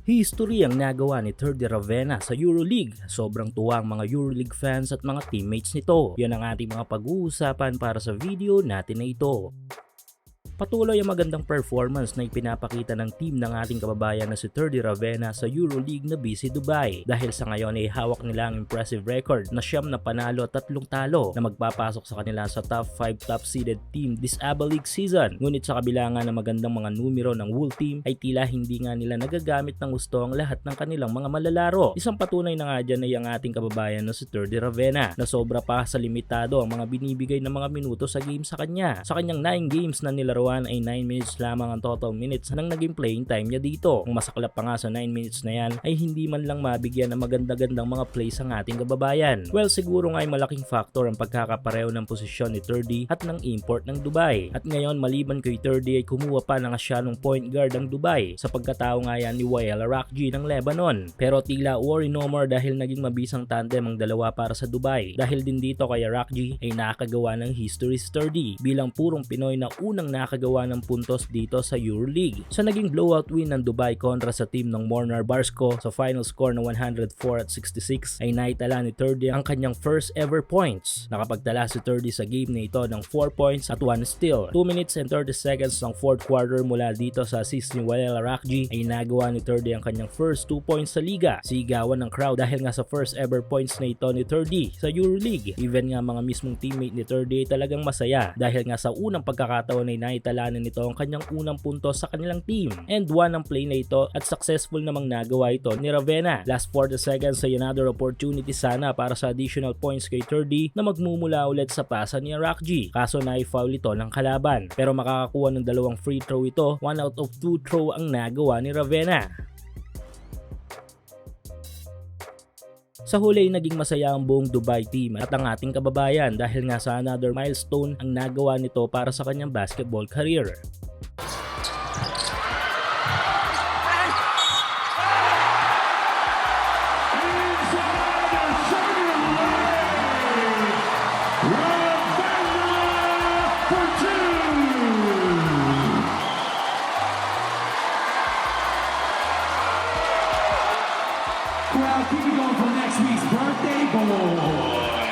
History ang nagawa ni Teddy Ravenna sa EuroLeague. Sobrang tuwa ang mga EuroLeague fans at mga teammates nito. Yan ang ating mga pag-uusapan para sa video natin na ito. Patuloy ang magandang performance na ipinapakita ng team ng ating kababayan na si Teddy Ravenna sa EuroLeague na BC Dubai. Dahil sa ngayon ay hawak nila ang impressive record na 9 na panalo at 3 talo na magpapasok sa kanila sa top 5 top seeded team this ABA League season. Ngunit sa kabila nga ng magandang mga numero ng Wool team ay tila hindi nga nila nagagamit ng gusto ang lahat ng kanilang mga malalaro. Isang patunay na nga dyan ay ang ating kababayan na si Teddy Ravenna na sobra pa sa limitado ang mga binibigay ng mga minuto sa game sa kanya. Sa kanyang 9 games na nilaro ay 9 minutes lamang ang total minutes ng naging playing time niya dito. Ang masaklap pa nga sa 9 minutes na yan ay hindi man lang mabigyan ng maganda-gandang mga plays ang ating kababayan. Well, siguro nga ay malaking factor ang pagkakapareho ng posisyon ni Teddy at ng import ng Dubai. At ngayon maliban kay Teddy ay kumuha pa ng siya ng point guard ng Dubai sa pagkatao nga yan ni Wael Arakji ng Lebanon. Pero tila worry no more dahil naging mabisang tandem ang dalawa para sa Dubai. Dahil din dito kay Arakji ay nakagawa ng history si Teddy bilang purong Pinoy na unang nakagawa ng puntos dito sa EuroLeague. Sa naging blowout win ng Dubai kontra sa team ng Mornar Barsko sa final score na 104-66 ay naitala ni Teddy ang kanyang first ever points. Nakapagtala si Teddy sa game na ito ng 4 points at 1 steal. 2 minutes and 30 seconds ng fourth quarter mula dito sa assist ni Wael Arakji ay nagawa ni Teddy ang kanyang first 2 points sa liga. Sigawan ng crowd dahil nga sa first ever points na ito ni Teddy sa EuroLeague. Even nga mga mismong teammate ni Teddy ay talagang masaya dahil nga sa unang pagkakataon ay naitalanan nito ang kanyang unang puntos sa kanilang team. And one ang play na ito at successful namang nagawa ito ni Ravenna. Last 40 seconds ay another opportunity sana para sa additional points kay Teddy na magmumula ulit sa pasa ni Arakji. Kaso na-foul ito ng kalaban. Pero makakakuha ng 2 free throw ito, 1 out of 2 throw ang nagawa ni Ravenna. Sa huli ay naging masaya ang buong Dubai team at ang ating kababayan dahil nga sa another milestone ang nagawa nito para sa kanyang basketball career. Crowd, keep it going for next week's birthday boy.